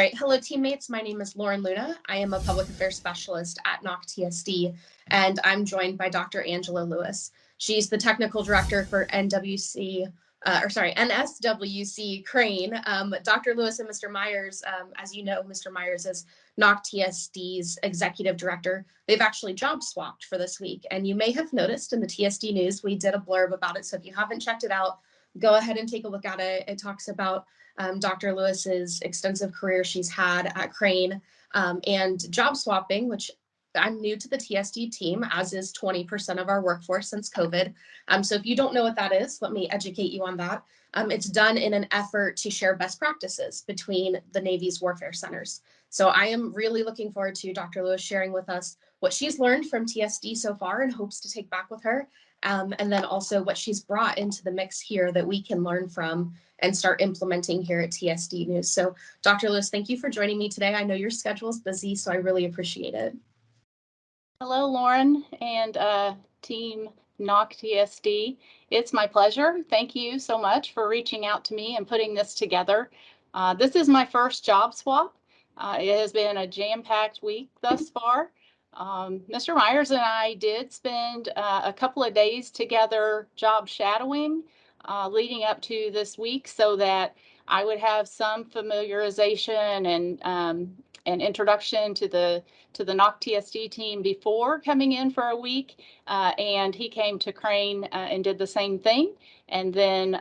right. Hello, teammates. My name is Lauren Luna. I am a public affairs specialist at NAWCTSD, and I'm joined by Dr. Angela Lewis. She's the technical director for NSWC Crane. Dr. Lewis and Mr. Meyers, as you know, Mr. Meyers is NAWCTSD's executive director. They've actually job swapped for this week, and you may have noticed in the TSD news, we did a blurb about it. So if you haven't checked it out, go ahead and take a look at it. It talks about Dr. Lewis's extensive career she's had at Crane and job swapping, which I'm new to the TSD team, as is 20% of our workforce since COVID. So if you don't know what that is, let me educate you on that. It's done in an effort to share best practices between the Navy's warfare centers. So I am really looking forward to Dr. Lewis sharing with us what she's learned from TSD so far and hopes to take back with her. And then also what she's brought into the mix here that we can learn from and start implementing here at TSD News. So Dr. Lewis, thank you for joining me today. I know your schedule is busy, so I really appreciate it. Hello, Lauren and team NAWCTSD. It's my pleasure. Thank you so much for reaching out to me and putting this together. This is my first job swap. It has been a jam-packed week thus far. Mr. Meyers and I did spend a couple of days together job shadowing leading up to this week so that I would have some familiarization and introduction to the NAWCTSD team before coming in for a week, and he came to Crane and did the same thing. And then,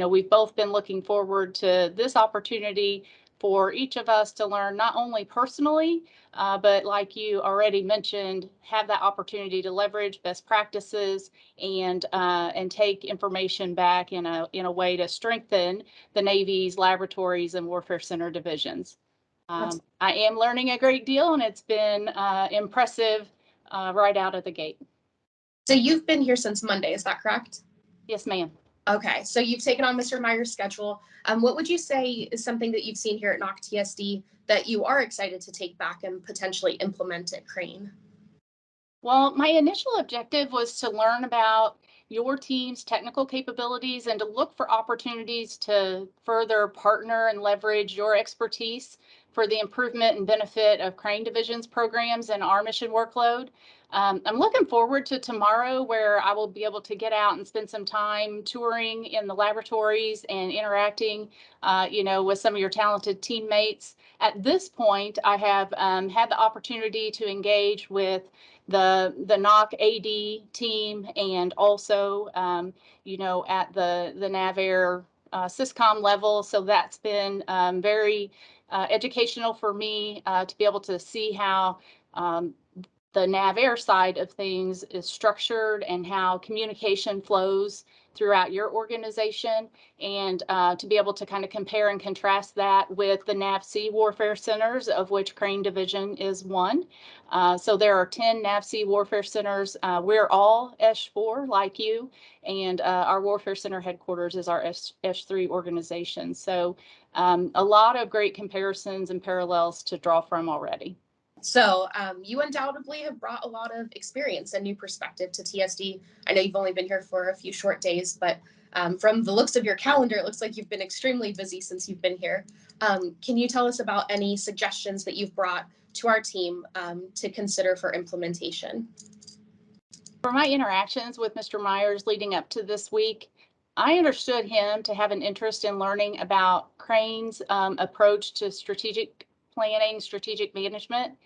we've both been looking forward to this opportunity for each of us to learn not only personally, but like you already mentioned, have that opportunity to leverage best practices and take information back in a way to strengthen the Navy's laboratories and warfare center divisions. I am learning a great deal, and it's been impressive right out of the gate. So you've been here since Monday, is that correct? Yes, ma'am. Okay, so you've taken on Mr. Meyers' schedule. What would you say is something that you've seen here at NAWCTSD that you are excited to take back and potentially implement at Crane? Well, my initial objective was to learn about your team's technical capabilities and to look for opportunities to further partner and leverage your expertise for the improvement and benefit of Crane Division's programs and our mission workload. I'm looking forward to tomorrow, where I will be able to get out and spend some time touring in the laboratories and interacting, with some of your talented teammates. At this point, I have had the opportunity to engage with the NAWC AD team and also, at the NAVAIR SysCom level. So that's been very educational for me to be able to see how the NAVAIR side of things is structured and how communication flows throughout your organization, and to be able to kind of compare and contrast that with the NAVC warfare centers, of which Crane Division is one. So there are 10 NAVC warfare centers. We're all ESH4 like you, and our warfare center headquarters is our ESH3 organization. So a lot of great comparisons and parallels to draw from already. So you undoubtedly have brought a lot of experience and new perspective to TSD. I know you've only been here for a few short days, but from the looks of your calendar, it looks like you've been extremely busy since you've been here. Can you tell us about any suggestions that you've brought to our team to consider for implementation? For my interactions with Mr. Meyers leading up to this week, I understood him to have an interest in learning about Crane's approach to strategic planning, strategic management.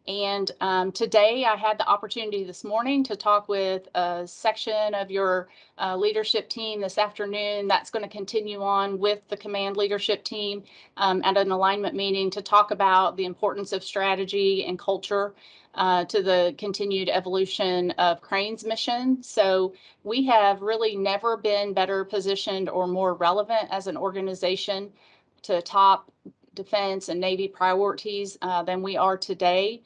And today I had the opportunity this morning to talk with a section of your leadership team this afternoon. That's going to continue on with the command leadership team at an alignment meeting to talk about the importance of strategy and culture to the continued evolution of Crane's mission. So we have really never been better positioned or more relevant as an organization to top defense and Navy priorities than we are today.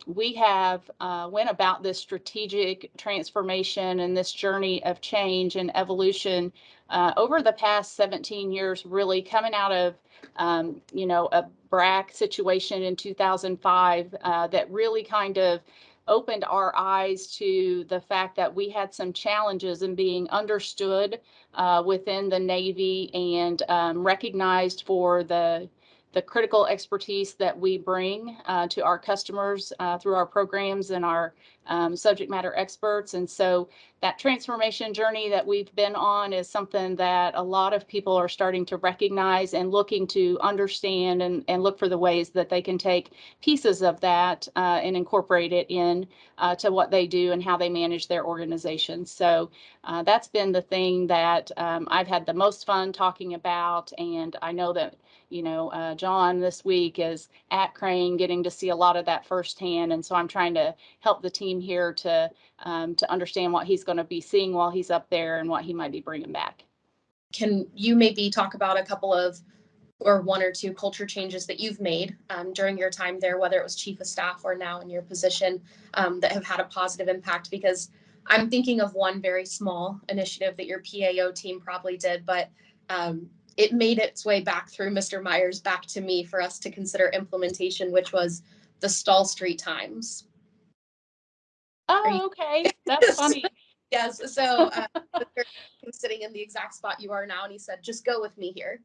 We have went about this strategic transformation and this journey of change and evolution over the past 17 years, really coming out of, a BRAC situation in 2005 that really kind of opened our eyes to the fact that we had some challenges in being understood within the Navy and recognized for the the critical expertise that we bring to our customers through our programs and our subject matter experts. And so that transformation journey that we've been on is something that a lot of people are starting to recognize and looking to understand and look for the ways that they can take pieces of that and incorporate it in to what they do and how they manage their organization. So that's been the thing that I've had the most fun talking about. And I know that, John this week is at Crane getting to see a lot of that firsthand. And so I'm trying to help the team here to understand what he's going to be seeing while he's up there and what he might be bringing back. Can you maybe talk about a couple of or one or two culture changes that you've made during your time there, whether it was chief of staff or now in your position, that have had a positive impact? Because I'm thinking of one very small initiative that your PAO team probably did, but it made its way back through Mr. Meyers back to me for us to consider implementation, which was the stall street times. Oh, okay. That's funny. Yes. So Mr. was sitting in the exact spot you are now, and he said, "Just go with me here."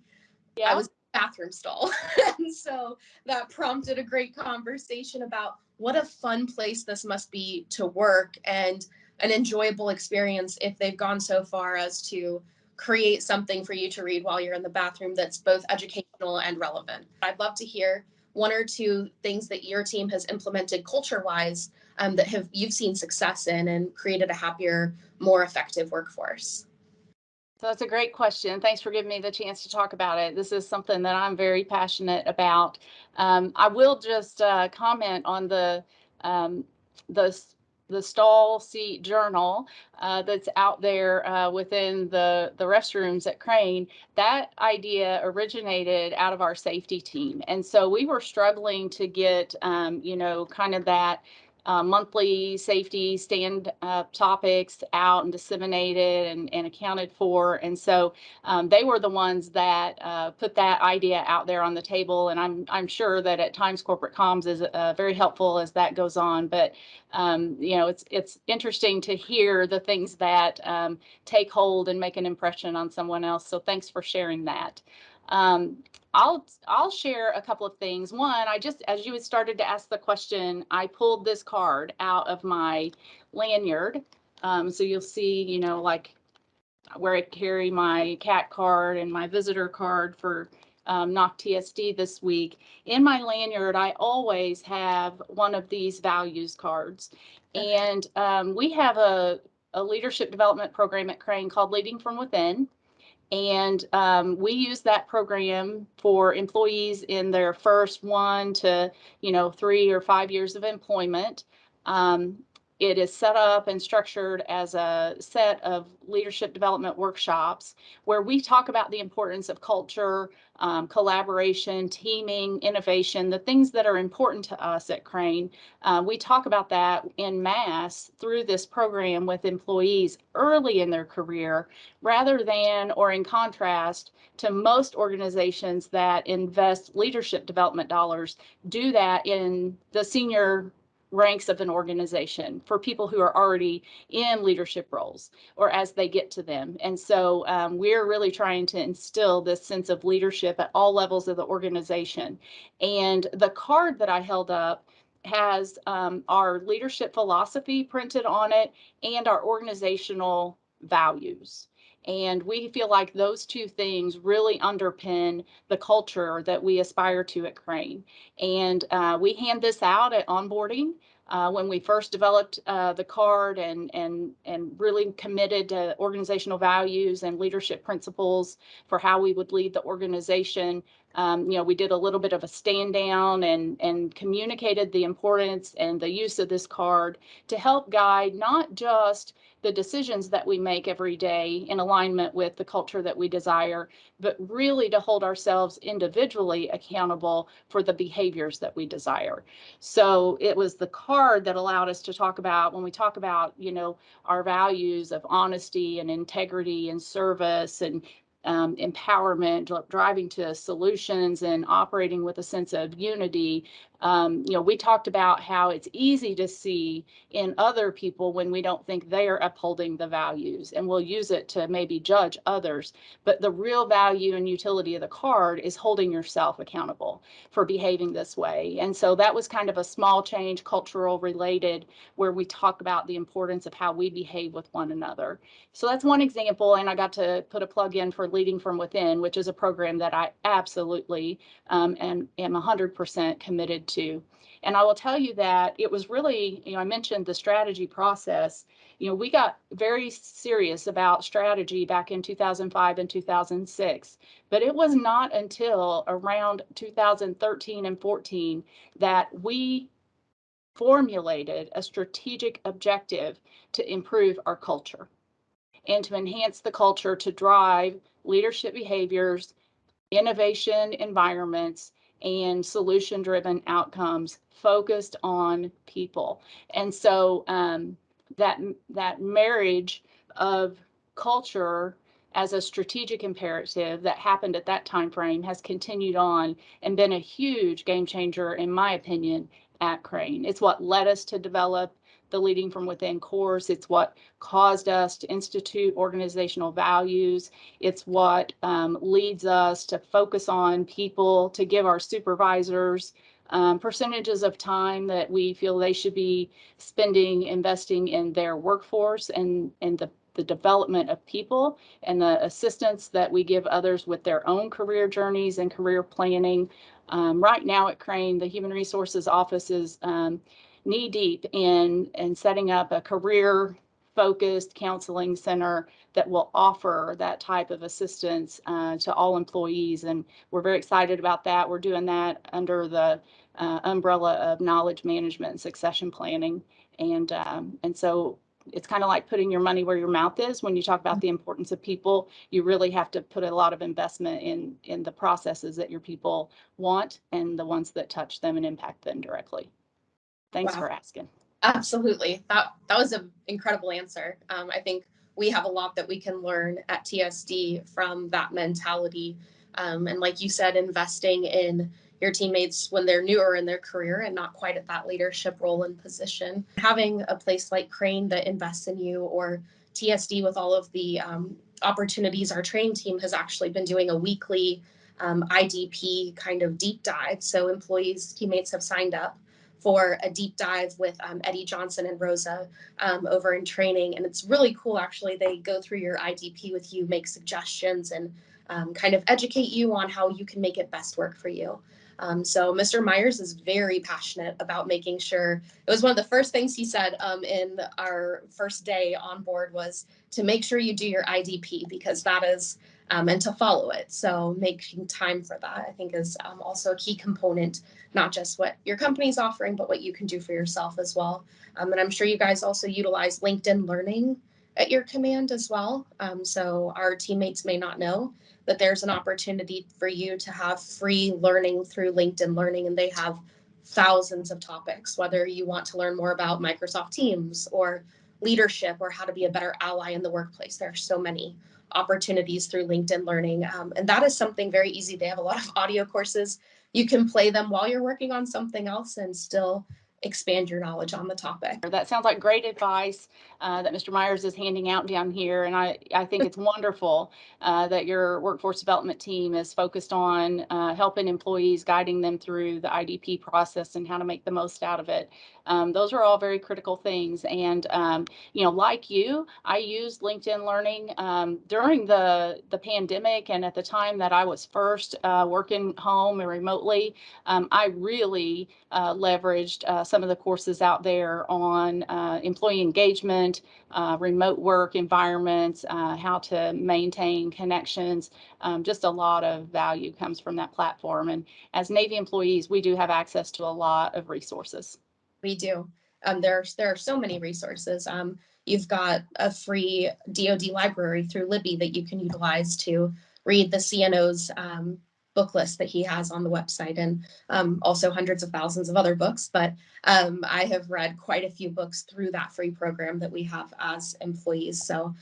Yeah. I was in the bathroom stall. And so that prompted a great conversation about what a fun place this must be to work and an enjoyable experience if they've gone so far as to create something for you to read while you're in the bathroom that's both educational and relevant. I'd love to hear one or two things that your team has implemented culture-wise that you've seen success in and created a happier, more effective workforce. So that's a great question. Thanks for giving me the chance to talk about it. This is something that I'm very passionate about. I will just comment on the stall seat journal that's out there within the restrooms at Crane. That idea originated out of our safety team. And so we were struggling to get, kind of that monthly safety stand topics out and disseminated and accounted for. And so they were the ones that put that idea out there on the table. And I'm sure that at times corporate comms is very helpful as that goes on. But it's interesting to hear the things that take hold and make an impression on someone else. So thanks for sharing that. I'll share a couple of things. One, as you had started to ask the question, I pulled this card out of my lanyard. So you'll see, like where I carry my CAT card and my visitor card for NAWCTSD this week. In my lanyard, I always have one of these values cards. And we have a leadership development program at Crane called Leading from Within. And we use that program for employees in their first 1 to 3 or 5 years of employment. It is set up and structured as a set of leadership development workshops where we talk about the importance of culture, collaboration, teaming, innovation, the things that are important to us at Crane. We talk about that en masse through this program with employees early in their career, rather than or in contrast to most organizations that invest leadership development dollars do that in the senior ranks of an organization for people who are already in leadership roles or as they get to them. And so we're really trying to instill this sense of leadership at all levels of the organization. And the card that I held up has our leadership philosophy printed on it and our organizational values. And we feel like those two things really underpin the culture that we aspire to at Crane. And we hand this out at onboarding. When we first developed the card and really committed to organizational values and leadership principles for how we would lead the organization, we did a little bit of a stand down and communicated the importance and the use of this card to help guide not just the decisions that we make every day in alignment with the culture that we desire, but really to hold ourselves individually accountable for the behaviors that we desire. So it was the card that allowed us to talk about, when we talk about, our values of honesty and integrity and service and empowerment, driving to solutions, and operating with a sense of unity. We talked about how it's easy to see in other people when we don't think they are upholding the values, and we'll use it to maybe judge others. But the real value and utility of the card is holding yourself accountable for behaving this way. And so that was kind of a small change, cultural related, where we talk about the importance of how we behave with one another. So that's one example, and I got to put a plug in for Leading from Within, which is a program that I absolutely am 100% committed to. And I will tell you that it was really, I mentioned the strategy process. We got very serious about strategy back in 2005 and 2006, but it was not until around 2013 and 14 that we formulated a strategic objective to improve our culture and to enhance the culture to drive leadership behaviors, innovation environments, and solution-driven outcomes focused on people. And so that marriage of culture as a strategic imperative that happened at that time frame has continued on and been a huge game changer, in my opinion, at Crane. It's what led us to develop the Leading from Within course. It's what caused us to institute organizational values. It's what leads us to focus on people, to give our supervisors percentages of time that we feel they should be investing in their workforce and the development of people, and the assistance that we give others with their own career journeys and career planning. Right now at Crane, the Human Resources Office is knee deep in setting up a career focused counseling center that will offer that type of assistance to all employees. And we're very excited about that. We're doing that under the umbrella of knowledge management and succession planning. And so it's kind of like putting your money where your mouth is. When you talk about the importance of people, you really have to put a lot of investment in the processes that your people want and the ones that touch them and impact them directly. Thanks for asking. Absolutely. That was an incredible answer. I think we have a lot that we can learn at TSD from that mentality. And like you said, investing in your teammates when they're newer in their career and not quite at that leadership role and position. Having a place like Crane that invests in you, or TSD with all of the opportunities, our training team has actually been doing a weekly IDP kind of deep dive. So employees, teammates have signed up for a deep dive with Eddie Johnson and Rosa over in training. And it's really cool, actually. They go through your IDP with you, make suggestions, and kind of educate you on how you can make it best work for you. So Mr. Meyers is very passionate about making sure, it was one of the first things he said in our first day on board was to make sure you do your IDP, because that is, and to follow it. So making time for that, I think, is also a key component, not just what your company's offering, but what you can do for yourself as well. And I'm sure you guys also utilize LinkedIn Learning at your command as well. So our teammates may not know that there's an opportunity for you to have free learning through LinkedIn Learning, and they have thousands of topics, whether you want to learn more about Microsoft Teams or leadership or how to be a better ally in the workplace. There are so many opportunities through LinkedIn Learning. And that is something very easy. They have a lot of audio courses. You can play them while you're working on something else and still expand your knowledge on the topic. That sounds like great advice that Mr. Meyers is handing out down here. And I think it's wonderful that your workforce development team is focused on helping employees, guiding them through the IDP process and how to make the most out of it. Those are all very critical things. And, like you, I used LinkedIn Learning during the pandemic, and at the time that I was first working home and remotely. I really leveraged some of the courses out there on employee engagement, remote work environments, how to maintain connections. Just a lot of value comes from that platform. And as Navy employees, we do have access to a lot of resources. We do. There are so many resources. You've got a free DoD library through Libby that you can utilize to read the CNO's book list that he has on the website, and also hundreds of thousands of other books. But I have read quite a few books through that free program that we have as employees. So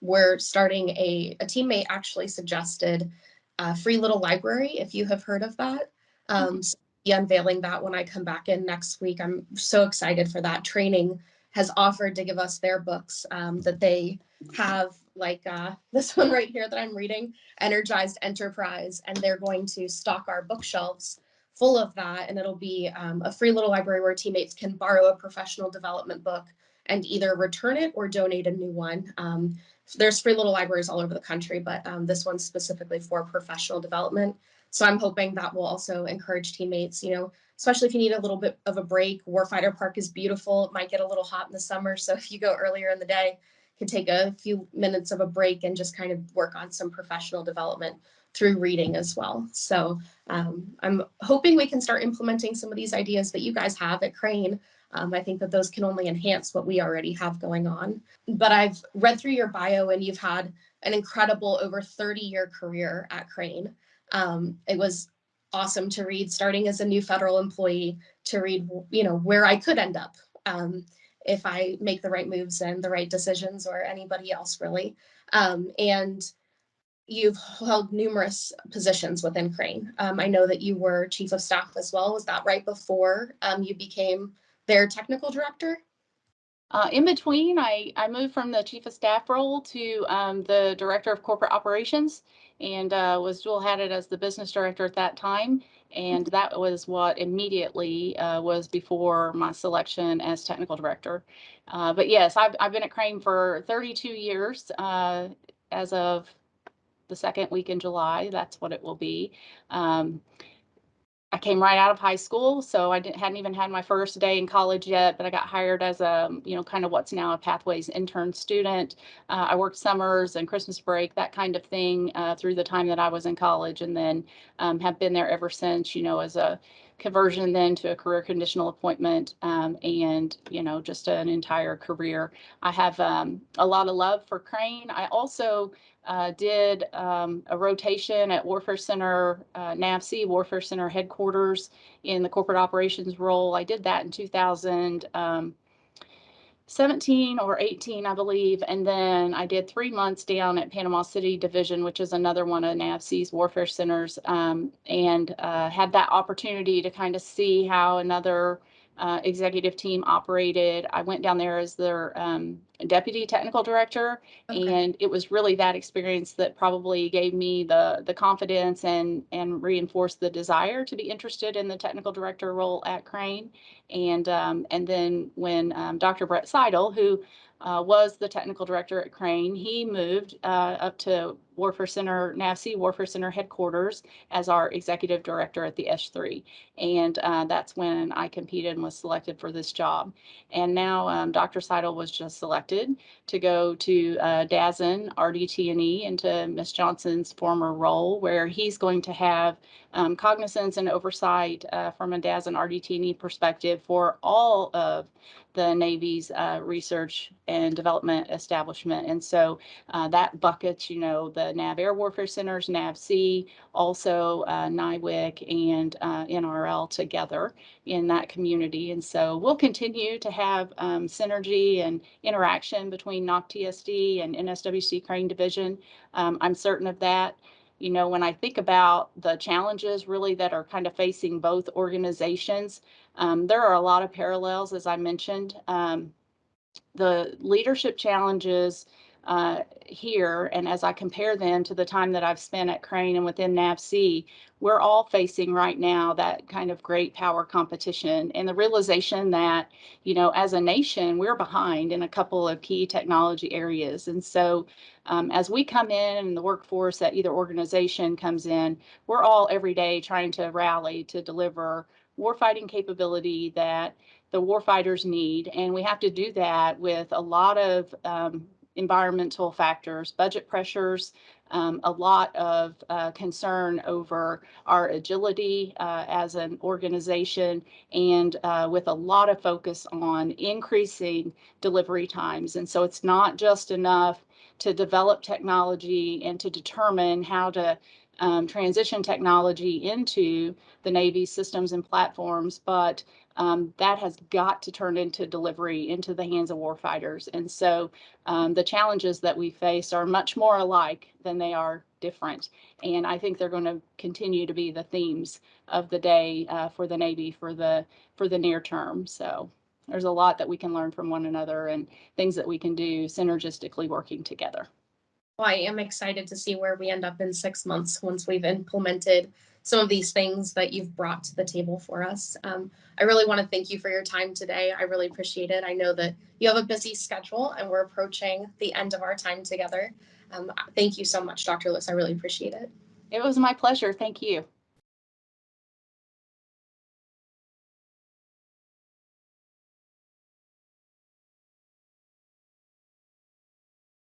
We're starting a teammate actually suggested a free little library, if you have heard of that. So be unveiling that when I come back in next week. I'm so excited for that. Training has offered to give us their books that they have, like this one right here that I'm reading, Energized Enterprise, and they're going to stock our bookshelves full of that, and it'll be a free little library where teammates can borrow a professional development book and either return it or donate a new one. There's free little libraries all over the country, but this one's specifically for professional development. So I'm hoping that will also encourage teammates, especially if you need a little bit of a break. Warfighter Park is beautiful. It might get a little hot in the summer. So if you go earlier in the day, you can take a few minutes of a break and just kind of work on some professional development through reading as well. So I'm hoping we can start implementing some of these ideas that you guys have at Crane. I think that those can only enhance what we already have going on. But I've read through your bio and you've had an incredible over 30-year career at Crane. It was awesome to read, starting as a new federal employee, to read, where I could end up if I make the right moves and the right decisions, or anybody else really. And you've held numerous positions within Crane. I know that you were chief of staff as well. Was that right before you became their technical director? In between, I moved from the chief of staff role to the director of corporate operations, and was dual-hatted as the business director at that time. And that was what immediately was before my selection as technical director. But yes, I've been at Crane for 32 years. As of the second week in July, that's what it will be. I came right out of high school, so I hadn't even had my first day in college yet, but I got hired as a, kind of what's now a Pathways intern student. I worked summers and Christmas break, that kind of thing, through the time that I was in college, and then have been there ever since, as a conversion then to a career conditional appointment, and, just an entire career. I have a lot of love for Crane. I also did a rotation at Warfare Center, NAWCTSD Warfare Center headquarters in the corporate operations role. I did that in 2017 or 18, I believe. And then I did 3 months down at Panama City Division, which is another one of NAWCTSD's warfare centers, and had that opportunity to kind of see how another executive team operated. I went down there as their deputy technical director, and it was really that experience that probably gave me the confidence and reinforced the desire to be interested in the technical director role at Crane. And then when Dr. Brett Seidel, who was the technical director at Crane, he moved up to Warfare Center, NAWCTSD Warfare Center headquarters as our executive director at the S3. And that's when I competed and was selected for this job. And now Dr. Seidel was just selected to go to DAZN, RDT&E, into Ms. Johnson's former role, where he's going to have cognizance and oversight from a DAZN RDT&E perspective for all of the Navy's research and development establishment. And so that buckets, the NAV Air Warfare Centers, NAVC, also NIWC and NRL together in that community. And so we'll continue to have synergy and interaction between NAWCTSD and NSWC Crane Division. I'm certain of that. When I think about the challenges really that are kind of facing both organizations, there are a lot of parallels, as I mentioned. The leadership challenges here, and as I compare them to the time that I've spent at Crane and within NAVC, we're all facing right now that kind of great power competition and the realization that, as a nation, we're behind in a couple of key technology areas. And so as we come in and the workforce at either organization comes in, we're all every day trying to rally to deliver warfighting capability that the warfighters need. And we have to do that with a lot of environmental factors, budget pressures, a lot of concern over our agility as an organization, and with a lot of focus on increasing delivery times. And so it's not just enough to develop technology and to determine how to transition technology into the Navy systems and platforms, but that has got to turn into delivery into the hands of warfighters. And so the challenges that we face are much more alike than they are different. And I think they're going to continue to be the themes of the day for the Navy for the near term. So there's a lot that we can learn from one another and things that we can do synergistically working together. Well, I am excited to see where we end up in 6 months once we've implemented some of these things that you've brought to the table for us. I really want to thank you for your time today. I really appreciate it. I know that you have a busy schedule and we're approaching the end of our time together. Thank you so much, Dr. Lewis. I really appreciate it. It was my pleasure. Thank you.